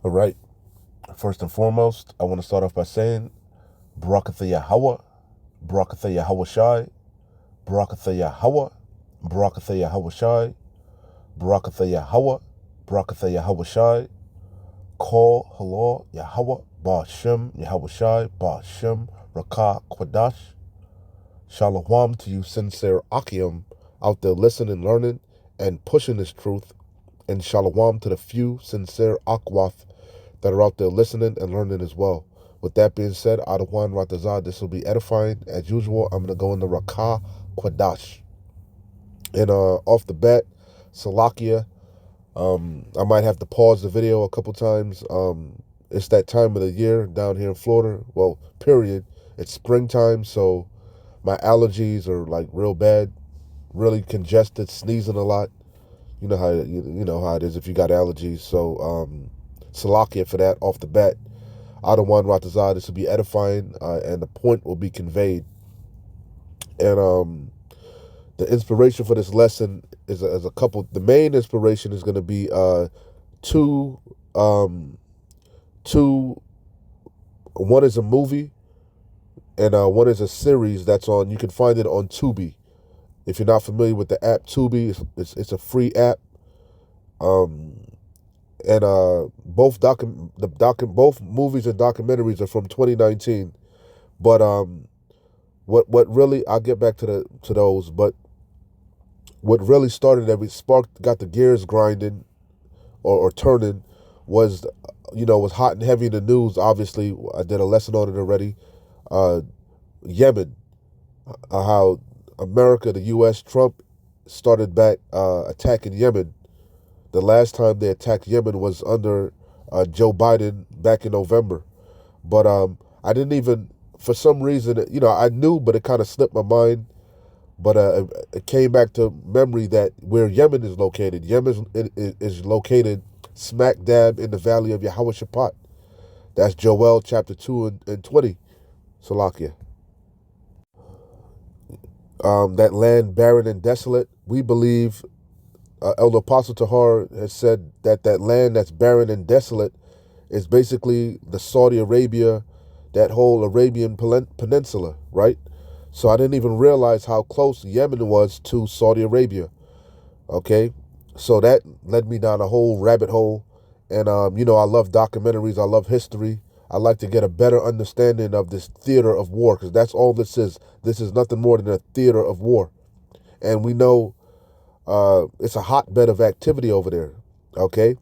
All right. First and foremost, I want to start off by saying Barakatha Yahweh, Barakatha Yahweh Shai, Barakatha Yahweh, Barakatha Yahweh Shai, Barakatha Yahweh, Barakatha Yahweh Shai, Kol Halor Yahweh, Ba'ashem Yahweh Shai, Ba'ashem Rakah Kwadash. Shalom to you sincere Akim out there listening, learning, and pushing this truth. And shalom to the few sincere Akwath that are out there listening and learning as well. With that being said, Adawan Ratazah, this will be edifying. As usual, I'm going to go into Rakah Kwadash. And off the bat, Salakia, I might have to pause the video a couple times. It's that time of the year down here in Florida. Well, period. It's springtime, so my allergies are like real bad, really congested, sneezing a lot. You know how it is if you got allergies. So Salakia for that off the bat. Adawan Ratazah, this will be edifying, and the point will be conveyed. And the inspiration for this lesson is a couple. The main inspiration is going to be two. Two. One is a movie, and one is a series that's on. You can find it on Tubi. If you're not familiar with the app Tubi, it's a free app. And both movies and documentaries are from 2019. But what really, I'll get back to those. But what really started got the gears grinding or turning was, was hot and heavy in the news. Obviously, I did a lesson on it already. Yemen, how America, the U.S., Trump started back attacking Yemen. The last time they attacked Yemen was under Joe Biden back in November. But I didn't even, for some reason, I knew, but it kind of slipped my mind. But it came back to memory that where Yemen is located. Yemen is located smack dab in the valley of Yehoshaphat. That's Joel chapter 2 and 20. Salakia. That land barren and desolate, we believe, Elder Apostle Tahar has said that land that's barren and desolate is basically the Saudi Arabia, that whole Arabian Peninsula, right? So I didn't even realize how close Yemen was to Saudi Arabia, okay? So that led me down a whole rabbit hole. And, I love documentaries. I love history. I like to get a better understanding of this theater of war, because that's all this is. This is nothing more than a theater of war. And we know it's a hotbed of activity over there, okay?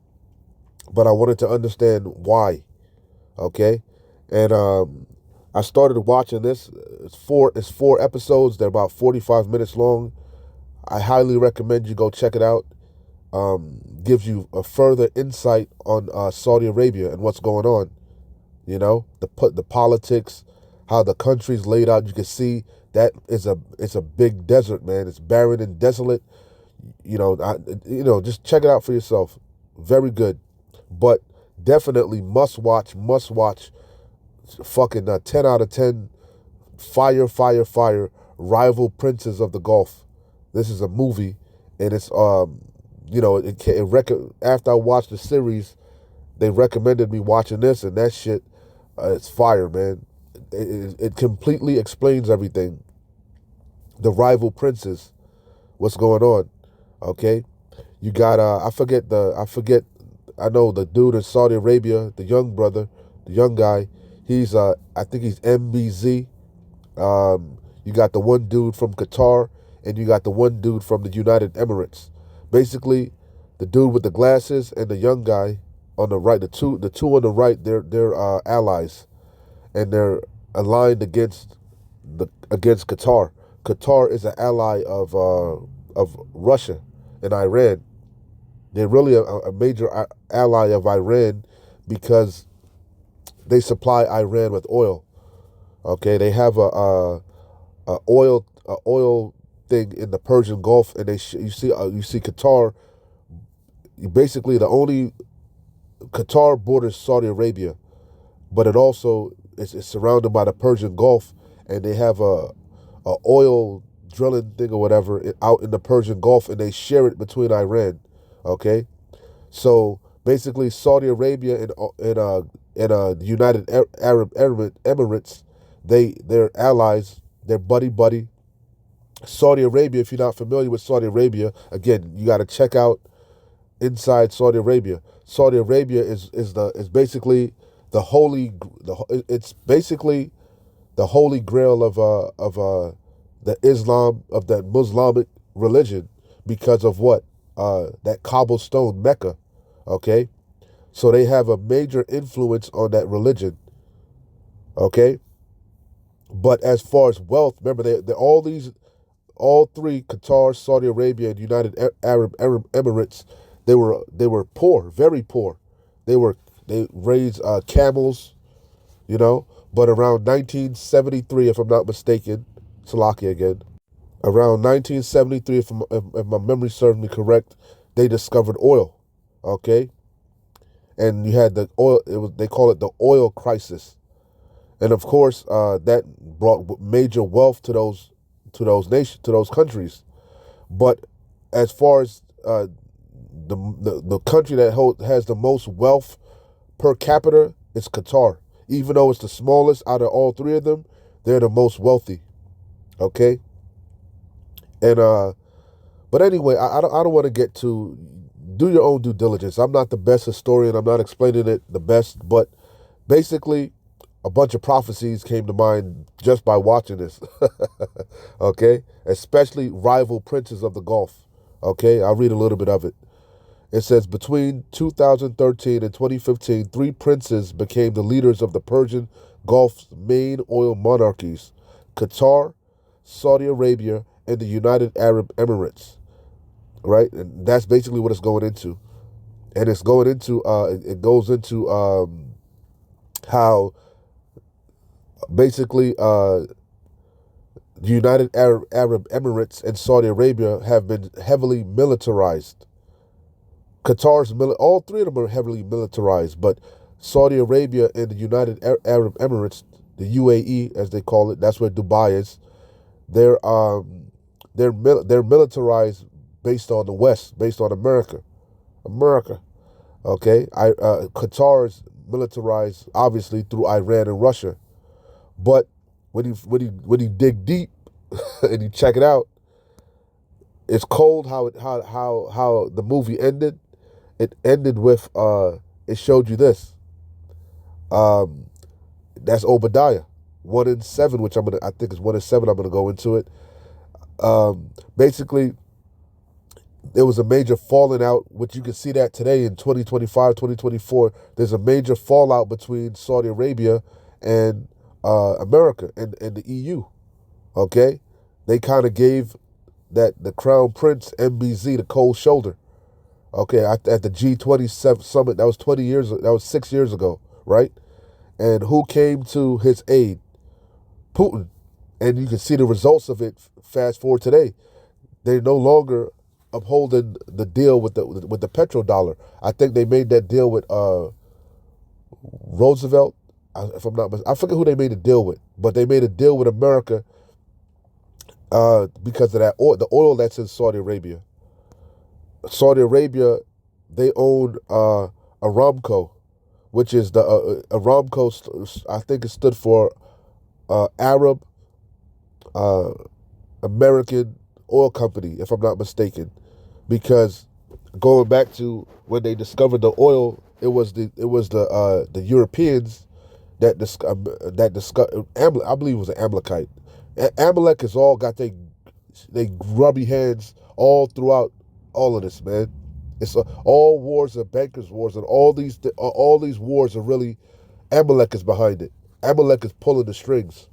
But I wanted to understand why, okay? And I started watching this. It's four episodes. They're about 45 minutes long. I highly recommend you go check it out. Gives you a further insight on Saudi Arabia and what's going on. The politics, how the country's laid out. You can see that it's a big desert, man. It's barren and desolate. Just check it out for yourself. Very good, but definitely must watch. Fucking 10 out of 10. Fire. Rival Princes of the Gulf. This is a movie, and it's after I watched the series, they recommended me watching this, and that shit, it's fire, man. It completely explains everything. The rival princes, what's going on? Okay, you got I know the dude in Saudi Arabia, the young brother, the young guy. He's I think he's MBZ. You got the one dude from Qatar, and you got the one dude from the United Emirates. Basically, the dude with the glasses and the young guy on the right, the two on the right, they're allies, and they're aligned against Qatar. Qatar is an ally of Russia and Iran. They're really a major ally of Iran because they supply Iran with oil. Okay, they have a oil thing in the Persian Gulf, and you see Qatar. Basically, the only Qatar borders Saudi Arabia, but it also is surrounded by the Persian Gulf, and they have a oil drilling thing or whatever out in the Persian Gulf, and they share it between Iran. Okay, so Basically, Saudi Arabia and the United Arab Emirates, they're allies. They're buddy buddy. Saudi Arabia, if you're not familiar with Saudi Arabia, again, you got to check out inside Saudi Arabia. Saudi Arabia is basically the holy it's basically the holy grail of the Islam, of that Muslimic religion, because of what, that cobblestone Mecca. Okay, so they have a major influence on that religion. Okay, but as far as wealth, remember they all three, Qatar, Saudi Arabia, and United Arab Emirates, they were poor, very poor. They raised camels, you know. But around 1973, if I'm not mistaken, Salaki again, around 1973, if my memory serves me correct, they discovered oil. Okay, and you had the oil. They call it the oil crisis, and of course, that brought major wealth to those countries. But as far as the country that has the most wealth per capita, it's Qatar. Even though it's the smallest out of all three of them, they're the most wealthy. Okay, and but anyway, I don't want to get to, do your own due diligence. I'm not the best historian. I'm not explaining it the best, but basically, a bunch of prophecies came to mind just by watching this. Okay, especially rival princes of the Gulf. Okay, I'll read a little bit of it. It says, between 2013 and 2015, three princes became the leaders of the Persian Gulf's main oil monarchies: Qatar, Saudi Arabia, and the United Arab Emirates. Right, and that's basically what it's going into. And it's going into it goes into how basically the United Arab Emirates and Saudi Arabia have been heavily militarized. All three of them are heavily militarized, but Saudi Arabia and the United Arab Emirates, the UAE as they call it, that's where Dubai is. They're militarized based on the West, based on America. Okay, Qatar is militarized obviously through Iran and Russia, but when you dig deep and you check it out, it's cold how the movie ended. It ended with it showed you this. Um, that's Obadiah 1:7, which I think is 1:7. I'm gonna go into it. Basically, there was a major falling out, which you can see that today in 2025, 2024. There's a major fallout between Saudi Arabia and America and the EU. Okay, they kind of gave the Crown Prince MBZ the cold shoulder. Okay, at the G20 summit, that was 20 years. That was 6 years ago, right? And who came to his aid? Putin. And you can see the results of it. Fast forward today, they're no longer upholding the deal with the petrodollar. I think they made that deal with Roosevelt. If I'm not, I forget who they made a deal with, but they made a deal with America because of that oil, the oil that's in Saudi Arabia. Saudi Arabia, they own Aramco, which is the Aramco. I think it stood for Arab American Oil Company, if I'm not mistaken, because going back to when they discovered the oil, it was the Europeans that discovered. I believe it was an Amalekite. Amalek has all got they grubby hands all throughout all of this, man. It's all wars are bankers' wars, and all these wars are really Amalek is behind it. Amalek is pulling the strings.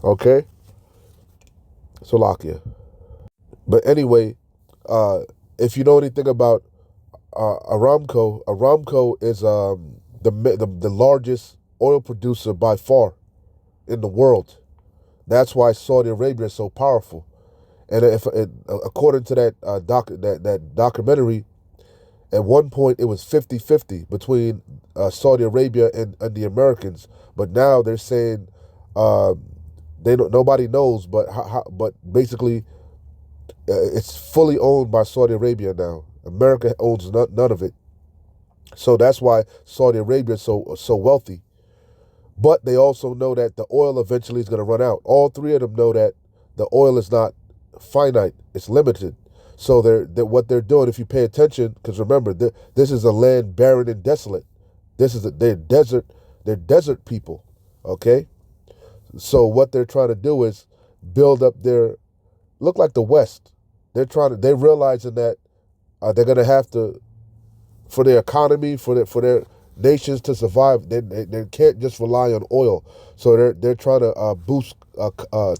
Okay, Slovakia. But anyway, if you know anything about Aramco is the largest oil producer by far in the world. That's why Saudi Arabia is so powerful. And according to that documentary, at one point it was 50-50 between Saudi Arabia and the Americans. But now they're saying nobody knows, but basically it's fully owned by Saudi Arabia now. America owns none of it. So that's why Saudi Arabia is so wealthy. But they also know that the oil eventually is going to run out. All three of them know that the oil is not finite; it's limited. So what they're doing, if you pay attention, because remember, this is a land barren and desolate. They're desert people. Okay, so what they're trying to do is build up look like the West. They're realizing that they're going to have to, for their economy, for their nations to survive, they can't just rely on oil. So they're trying to boost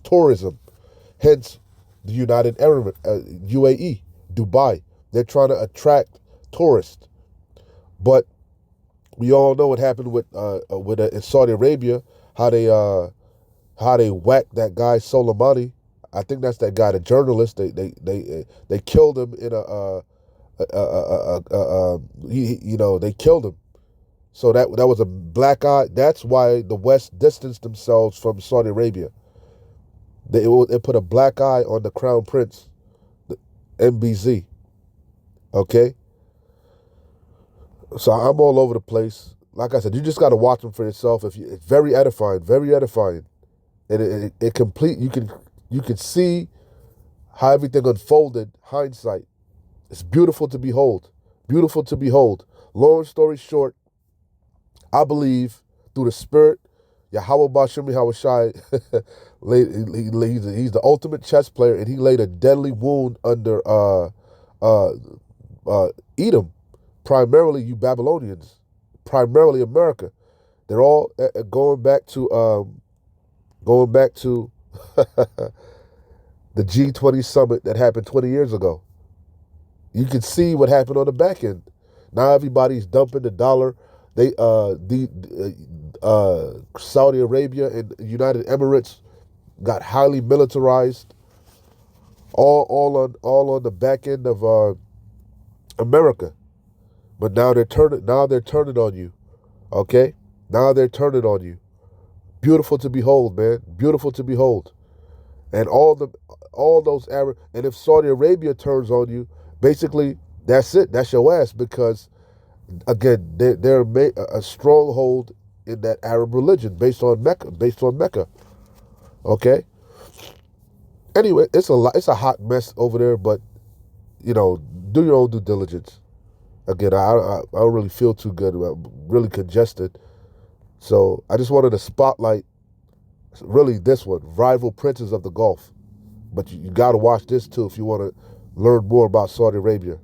tourism. Hence, the United Arab UAE, Dubai. They're trying to attract tourists. But we all know what happened with in Saudi Arabia, how they whacked that guy Soleimani. I think that's that guy, the journalist. They killed him in they killed him. So that was a black eye. That's why the West distanced themselves from Saudi Arabia. It put a black eye on the Crown Prince, the MBZ. Okay, so I'm all over the place. Like I said, you just got to watch them for yourself. It's very edifying, and it complete. You can see how everything unfolded. Hindsight, it's beautiful to behold. Beautiful to behold. Long story short, I believe through the Spirit, Yahweh Bashim Yahushai, he's the ultimate chess player, and he laid a deadly wound under Edom, primarily you Babylonians, primarily America. They're all going back to the G20 summit that happened 20 years ago. You can see what happened on the back end. Now everybody's dumping the dollar. Saudi Arabia and United Emirates got highly militarized, all on the back end of America. But now they're turning on you. Okay? Now they're turning on you. Beautiful to behold, man. Beautiful to behold. And all those Arab, and if Saudi Arabia turns on you, basically that's it. That's your ass, because again, they're a stronghold in that Arab religion based on Mecca. Okay. Anyway, it's a hot mess over there, but do your own due diligence. Again, I don't really feel too good. I'm really congested. So I just wanted to spotlight really this one, rival princes of the Gulf. But you got to watch this too if you want to learn more about Saudi Arabia.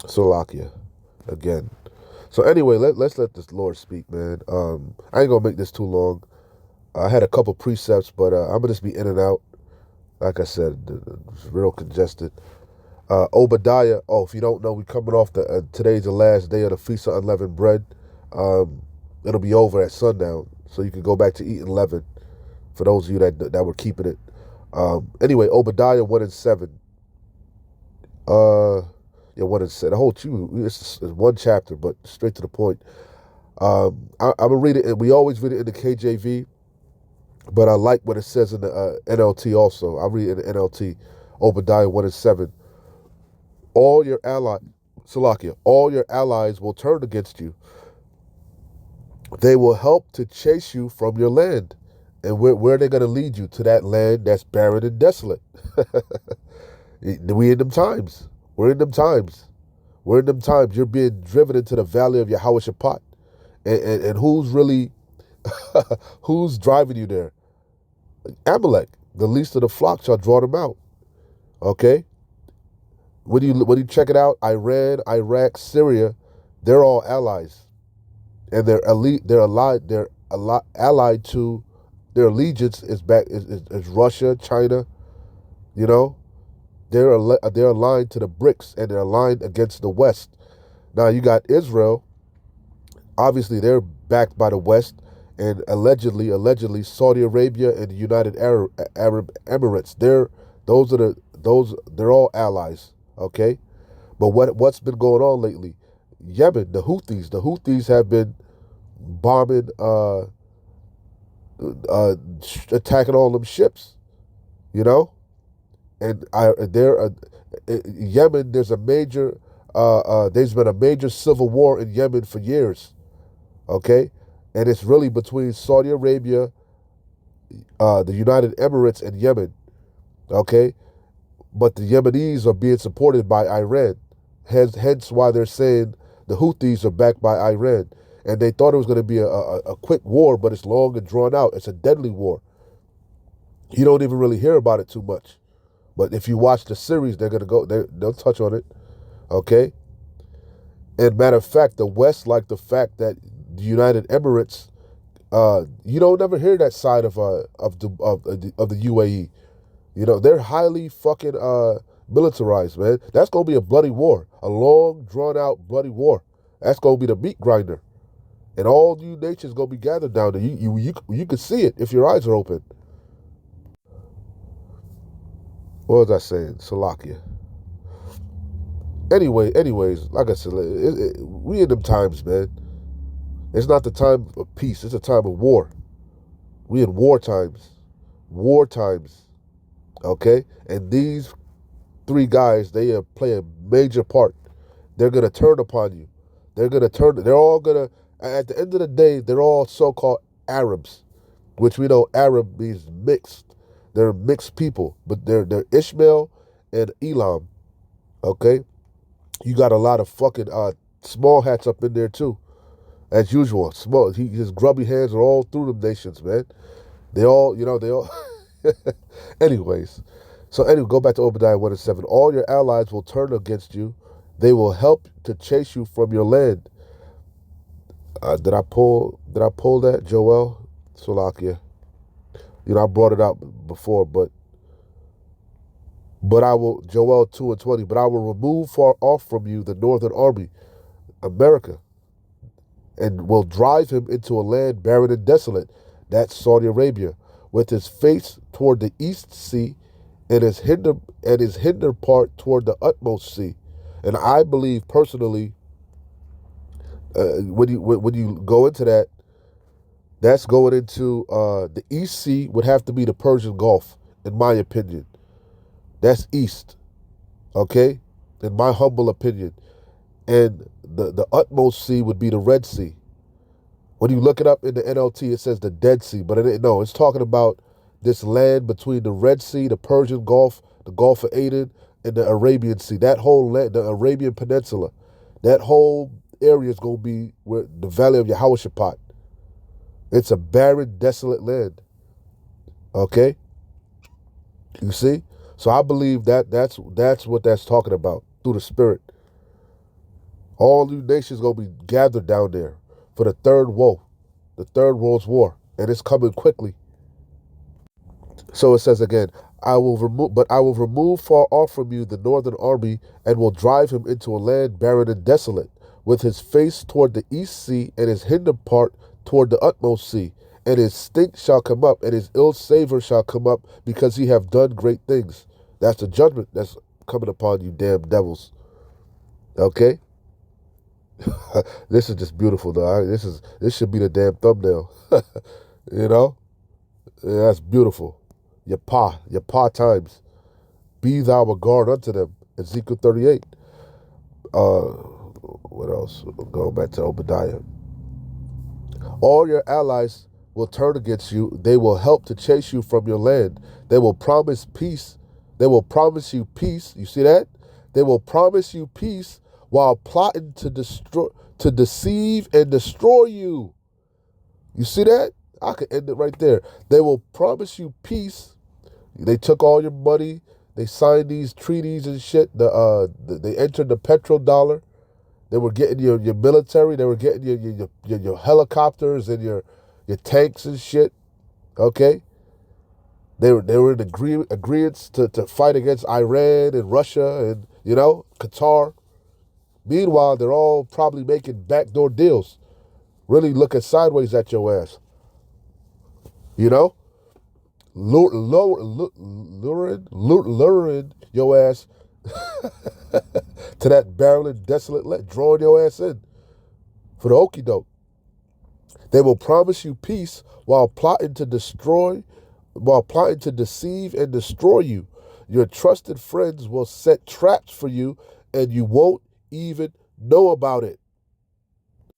Slovakia, again. So anyway, let's let this Lord speak, man. I ain't gonna make this too long. I had a couple precepts, but I'm gonna just be in and out. Like I said, it's real congested. Obadiah. Oh, if you don't know, we coming off today's the last day of the Feast of Unleavened Bread. It'll be over at sundown, so you can go back to eating leaven. For those of you that were keeping it. Anyway, Obadiah 1-7. Yeah, 1-7. The whole it's one chapter, but straight to the point. I'm gonna read it. And we always read it in the KJV, but I like what it says in the NLT also. I read it in the NLT. Obadiah 1-7. All your allies will turn against you. They will help to chase you from your land. And where are they going to lead you? To that land that's barren and desolate. We in them times. We're in them times. You're being driven into the valley of Yehoshaphat. And who's really, who's driving you there? Amalek. The least of the flock shall draw them out. Okay? When you check it out, Iran, Iraq, Syria, they're all allies. And they're allied to, their allegiance is Russia, China. They're aligned to the BRICS, and they're aligned against the West. Now you got Israel. Obviously, they're backed by the West, and allegedly Saudi Arabia and the United Arab Emirates. They're all allies. Okay, but what's been going on lately? Yemen, the Houthis have been bombing, attacking all them ships, and Yemen. There's been a major civil war in Yemen for years. Okay, and it's really between Saudi Arabia, the United Emirates, and Yemen. Okay, but the Yemenis are being supported by Iran. Hence why they're saying the Houthis are backed by Iran. And they thought it was going to be a quick war, but it's long and drawn out. It's a deadly war. You don't even really hear about it too much. But if you watch the series, they'll touch on it. Okay? And matter of fact, the West like the fact that the United Emirates, you don't never hear that side of the UAE. You know, they're highly fucking militarized, man. That's gonna be a bloody war, a long, drawn out bloody war. That's gonna be the meat grinder, and all you nations gonna be gathered down there. You can see it if your eyes are open. What was I saying? Salakia. Anyways, like I said, we in them times, man. It's not the time of peace. It's a time of war. We in war times. War times. Okay? And these three guys, they play a major part. They're going to turn upon you. They're all going to, at the end of the day, they're all so-called Arabs, which we know Arab means mixed. They're mixed people, but they're Ishmael and Elam. Okay? You got a lot of fucking small hats up in there too. As usual. His grubby hands are all through them nations, man. They all. Anyways. So anyway, go back to Obadiah 1:7. All your allies will turn against you. They will help to chase you from your land. Did I pull that, Joel? Salakia. I brought it out before, but I will, Joel 2:20, but I will remove far off from you the northern army, America, and will drive him into a land barren and desolate. That's Saudi Arabia, with his face toward the east sea and his hinder part toward the utmost sea. And I believe personally, when you go into that, that's going into the East Sea would have to be the Persian Gulf, in my opinion. That's east, okay? In my humble opinion. And the utmost sea would be the Red Sea. When you look it up in the NLT, it says the Dead Sea. But it's talking about this land between the Red Sea, the Persian Gulf, the Gulf of Aden, and the Arabian Sea. That whole land, the Arabian Peninsula, that whole area is going to be where the Valley of Yehoshaphat. It's a barren, desolate land. Okay? You see? So I believe that's what that's talking about through the Spirit. All new nations going to be gathered down there for the third woe, the third world's war, and it's coming quickly. So it says again, I will remove far off from you the northern army and will drive him into a land barren and desolate, with his face toward the east sea and his hinder part toward the utmost sea. And his stink shall come up, and his ill savor shall come up, because he have done great things. That's the judgment that's coming upon you, damn devils. Okay? This is just beautiful, though. This should be the damn thumbnail. Yeah, that's beautiful. Your pa times. Be thou a guard unto them. Ezekiel 38. What else? Going back to Obadiah. All your allies will turn against you. They will help to chase you from your land. They will promise peace. They will promise you peace. You see that? They will promise you peace while plotting to deceive and destroy you. You see that? I could end it right there. They will promise you peace. They took all your money. They signed these treaties and shit. They entered the petrodollar. They were getting your military. They were getting your helicopters and your tanks and shit. Okay? They were in agreements to fight against Iran and Russia and, Qatar. Meanwhile, they're all probably making backdoor deals. Really looking sideways at your ass. Luring your ass to that barren and desolate land, drawing your ass in for the okie doke. They will promise you peace while plotting to deceive and destroy you. Your trusted friends will set traps for you and you won't even know about it.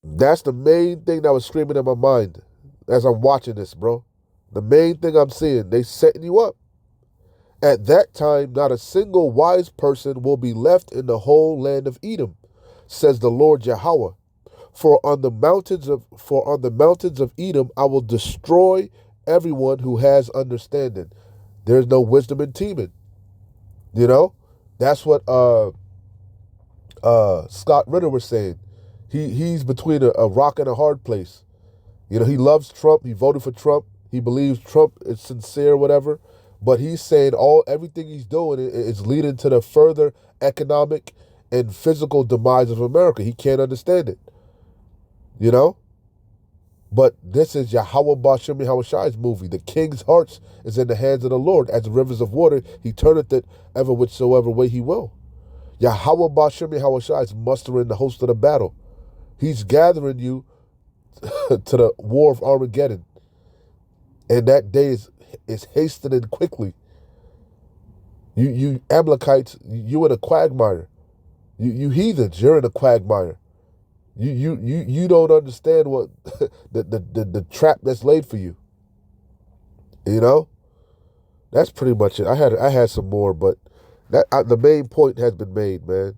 That's the main thing that was screaming in my mind as I'm watching this, bro. The main thing I'm seeing, they setting you up. At that time, not a single wise person will be left in the whole land of Edom, says the Lord Yahweh. For on the mountains of Edom I will destroy everyone who has understanding. There's no wisdom in Teman. You know? That's what Scott Ritter was saying. He's between a rock and a hard place. You know, he loves Trump. He voted for Trump. He believes Trump is sincere, whatever. But he's saying everything he's doing is leading to the further economic and physical demise of America. He can't understand it. You know? But this is Yahweh Bashem Yahushai's movie. The king's heart is in the hands of the Lord. As the rivers of water, he turneth it ever whichsoever way he will. Yahweh Bashem Yahushai is mustering the host of the battle. He's gathering you to the war of Armageddon. And that day is hastening quickly. You Amalekites, you in a quagmire. You heathens, you're in a quagmire. You don't understand what the trap that's laid for you. You know? That's pretty much it. I had some more, but the main point has been made, man.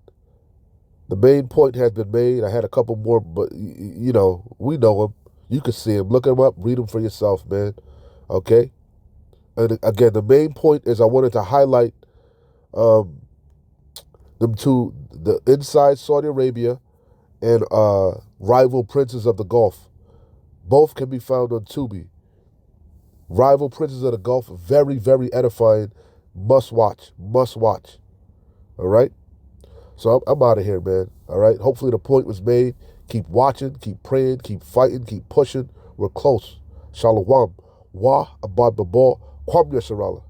The main point has been made. I had a couple more, but you know, we know them. You can see them. Look them up. Read them for yourself, man. Okay? And again, the main point is I wanted to highlight them to the inside Saudi Arabia and rival princes of the Gulf. Both can be found on Tubi. Rival princes of the Gulf, very, very edifying. Must watch. Must watch. All right? So I'm out of here, man. All right? Hopefully the point was made. Keep watching, keep praying, keep fighting, keep pushing. We're close. Shalom. Wa abad babal. Kwam Yasharallah.